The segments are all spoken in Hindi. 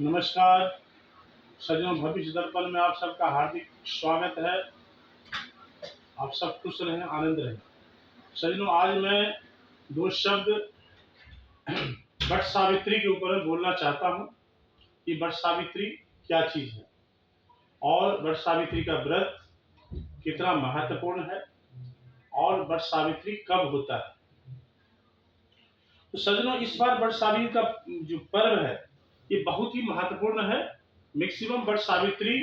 नमस्कार सज्जनों, भविष्य दर्पण में आप सबका हार्दिक स्वागत है। आप सब खुश रहें, आनंद रहें। सज्जनों, आज मैं दो शब्द वट सावित्री के ऊपर बोलना चाहता हूँ कि वट सावित्री क्या चीज़ है और वट सावित्री का व्रत कितना महत्वपूर्ण है और वट सावित्री कब होता है। तो सज्जनों, इस बार वट सावित्री का जो पर्व है ये बहुत ही महत्वपूर्ण है। मैक्सिमम वट सावित्री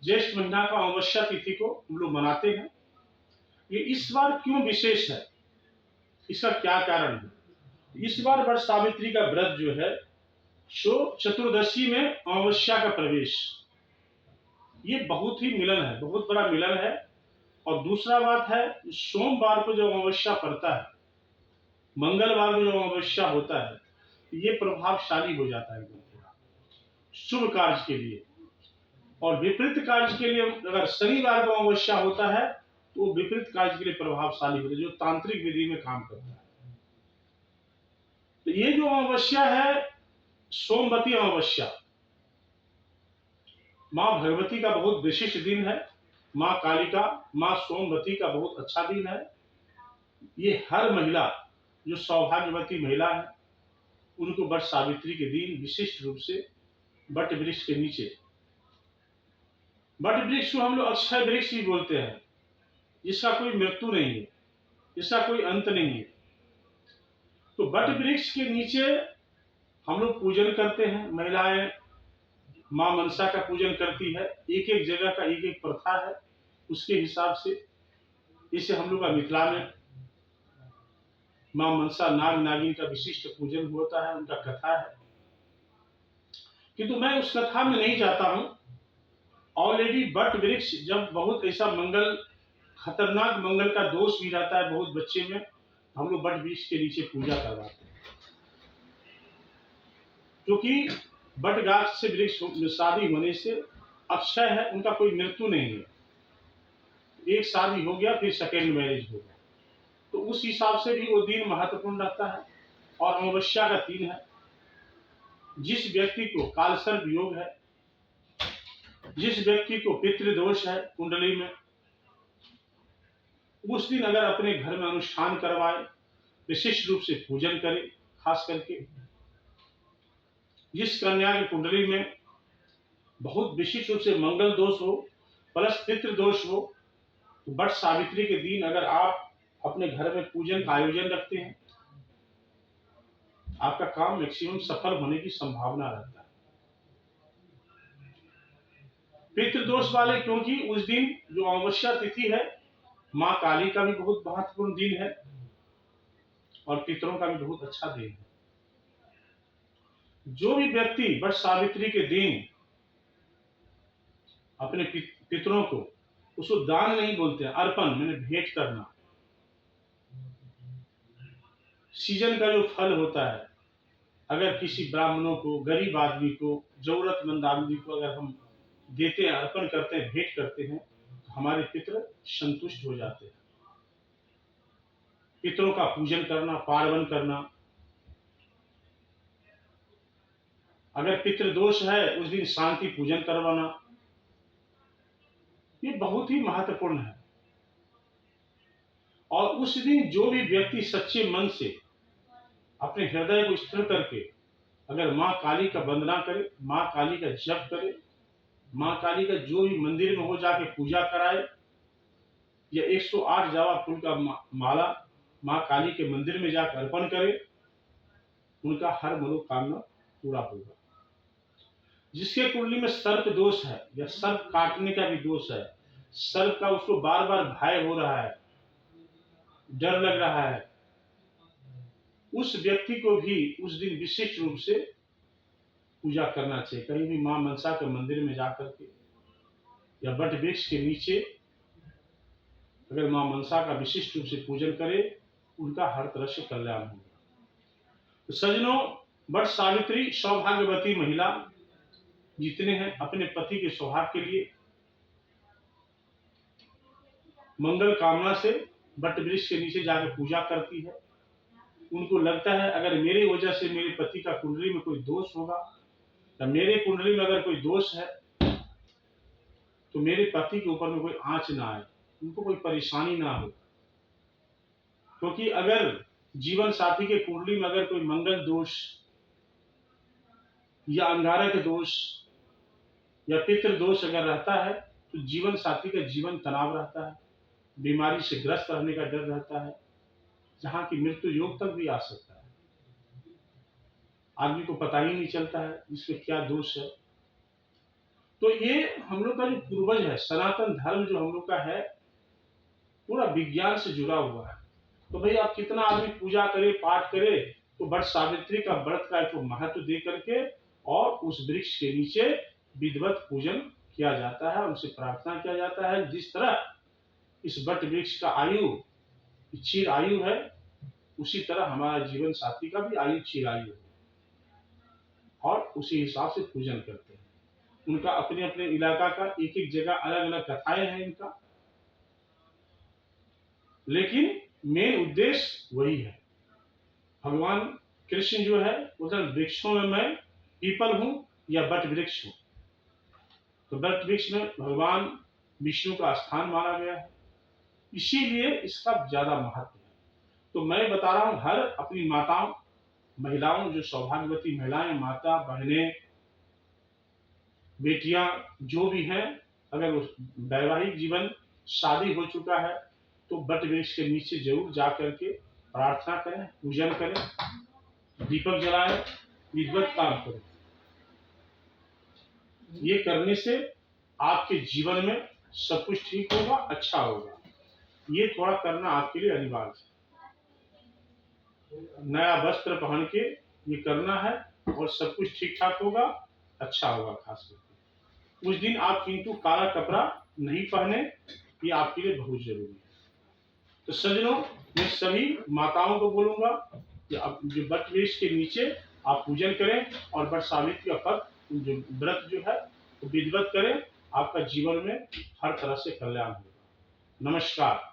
ज्येष्ठ महीना का अमावस्या तिथि को हम लोग मनाते हैं। ये इस बार क्यों विशेष है, इसका क्या कारण है? इस बार वट सावित्री का व्रत जो है सो चतुर्दशी में अमावस्या का प्रवेश, ये बहुत ही मिलन है, बहुत बड़ा मिलन है। और दूसरा बात है, सोमवार को जो अमावस्या पड़ता है, मंगलवार को जो अमावस्या होता है, ये प्रभावशाली हो जाता है एकदम पूरा शुभ कार्य के लिए। और विपरीत कार्य के लिए अगर शनिवार को अमावस्या होता है तो विपरीत कार्य के लिए प्रभावशाली होता है, जो तांत्रिक विधि में काम करता है। तो ये जो अमावस्या है, सोमवती अमावस्या, माँ भगवती का बहुत विशिष्ट दिन है। माँ कालिका, माँ सोमवती का बहुत अच्छा दिन है। ये हर महिला जो सौभाग्यवती महिला है उनको वट सावित्री के दिन विशिष्ट रूप से वट वृक्ष के नीचे, वट वृक्ष को हम लोग अक्षय वृक्ष भी बोलते हैं, जिसका कोई मृत्यु नहीं है, जिसका कोई अंत नहीं है। तो वट वृक्ष के नीचे हम लोग पूजन करते हैं। महिलाएं मां मनसा का पूजन करती है। एक एक जगह का एक एक प्रथा है, उसके हिसाब से। इसे हम लोग का मिथिला में मां मनसा नाग नागिन का विशिष्ट पूजन होता है, उनका कथा है। किंतु मैं उस कथा में नहीं जाता हूं। ऑलरेडी वट वृक्ष जब बहुत ऐसा मंगल, खतरनाक मंगल का दोष भी रहता है बहुत बच्चे में, हम लोग वट वृक्ष के नीचे पूजा करवाते हैं। क्योंकि वट गाछ से वृक्ष शादी होने से अक्षय है, उनका कोई मृत्यु नहीं है। एक शादी हो गया फिर सेकेंड मैरिज हो गया, तो उस हिसाब से भी वो दिन महत्वपूर्ण रहता है। और अमावस्या का दिन है। जिस व्यक्ति को कालसर्प योग है, जिस व्यक्ति को पितृदोष है कुंडली में, उस दिन अगर अपने घर में अनुष्ठान करवाए, विशिष्ट रूप से पूजन करे, खास करके जिस कन्या की कुंडली में बहुत विशिष्ट रूप से मंगल दोष हो प्लस पितृ दोष हो, तो वट सावित्री के दिन अगर आप अपने घर में पूजन का आयोजन रखते हैं, आपका काम मैक्सिमम सफल होने की संभावना रहता है। पितृदोष वाले, क्योंकि उस दिन जो अमावस्या तिथि है, माँ काली का भी बहुत महत्वपूर्ण दिन है और पितरों का भी बहुत अच्छा दिन है। जो भी व्यक्ति वट सावित्री के दिन अपने पितरों को, उसको दान नहीं बोलते हैं, अर्पण मैंने भेंट करना, सीजन का जो फल होता है, अगर किसी ब्राह्मणों को, गरीब आदमी को, जरूरतमंद आदमी को अगर हम देते हैं, अर्पण करते हैं, भेंट करते हैं, तो हमारे पितर संतुष्ट हो जाते हैं। पितरों का पूजन करना, पार्वन करना। अगर पितृदोष है उस दिन शांति पूजन करवाना, ये बहुत ही महत्वपूर्ण है। और उस दिन जो भी व्यक्ति सच्चे मन से अपने हृदय को स्थिर करके अगर माँ काली का वंदना करे, माँ काली का जप करे, माँ काली का जो भी मंदिर में हो जाके पूजा कराए, या 108 जावा फूल का माला माँ काली के मंदिर में जाकर अर्पण करे, उनका हर मनोकामना पूरा होगा। जिसके कुंडली में सर्प दोष है या सर्प काटने का भी दोष है, सर्प का उसको बार बार भय हो रहा है, डर लग रहा है, उस व्यक्ति को भी उस दिन विशिष्ट रूप से पूजा करना चाहिए। कहीं भी मां मनसा के मंदिर में जाकर के या वट वृक्ष के नीचे अगर मां मनसा का विशिष्ट रूप से पूजन करे, उनका हर तरह से कल्याण होगा। तो सज्जनों, वट सावित्री सौभाग्यवती महिला जितने हैं अपने पति के सौभाग्य के लिए मंगल कामना से वट वृक्ष के नीचे जाकर पूजा करती है। उनको लगता है अगर मेरी वजह से मेरे पति का कुंडली में कोई दोष होगा तो मेरे कुंडली में अगर कोई दोष है तो मेरे पति के ऊपर में कोई आंच ना आए, उनको कोई परेशानी ना हो। क्योंकि अगर जीवन साथी के कुंडली में अगर कोई मंगल दोष या अंगारक दोष या पितृ दोष अगर रहता है तो जीवन साथी का जीवन तनाव रहता है, बीमारी से ग्रस्त रहने का डर रहता है, जहां की मृत्यु योग तक भी आ सकता है। आदमी को पता ही नहीं चलता है इसमें क्या दोष है। तो ये हम लोग का जो पूर्वज है, सनातन धर्म जो हम लोग का है, पूरा विज्ञान से जुड़ा हुआ है। तो भाई आप कितना आदमी पूजा करे, पाठ करे, तो वट सावित्री का व्रत का एक महत्व दे करके और उस वृक्ष के नीचे विधिवत पूजन किया जाता है, उनसे प्रार्थना किया जाता है। जिस तरह इस वट वृक्ष का आयु चिर आयु है, उसी तरह हमारा जीवन साथी का भी आयु चिर आयु है, और उसी हिसाब से पूजन करते हैं। उनका अपने अपने इलाका का एक एक जगह अलग अलग कथाएं हैं इनका, लेकिन मेन उद्देश्य वही है। भगवान कृष्ण जो है उधर वृक्षों में मैं पीपल हूं या वट वृक्ष हूं, तो वट वृक्ष में भगवान विष्णु का स्थान माना गया है, इसीलिए इसका ज्यादा महत्व है। तो मैं बता रहा हूं, हर अपनी माताओं, महिलाओं, जो सौभाग्यवती महिलाएं, माता, बहनें, बेटियां जो भी हैं, अगर वैवाहिक जीवन शादी हो चुका है तो वट वृक्ष के नीचे जरूर जा करके प्रार्थना करें, पूजन करें, दीपक जलाएं, विधिवत काम करें। ये करने से आपके जीवन में सब कुछ ठीक होगा, अच्छा होगा। ये थोड़ा करना आपके लिए अनिवार्य है। नया वस्त्र पहन के ये करना है और सब कुछ ठीक ठाक होगा, अच्छा होगा। खास करके उस दिन आप किंतु काला कपड़ा नहीं पहने, ये आपके लिए बहुत जरूरी है। तो सज्जनों, मैं सभी माताओं को बोलूंगा कि आप जो वट वृक्ष के नीचे आप पूजन करें और वट सावित्री का पद जो व्रत जो है वो विधिवत करें, आपका जीवन में हर तरह से कल्याण होगा। नमस्कार।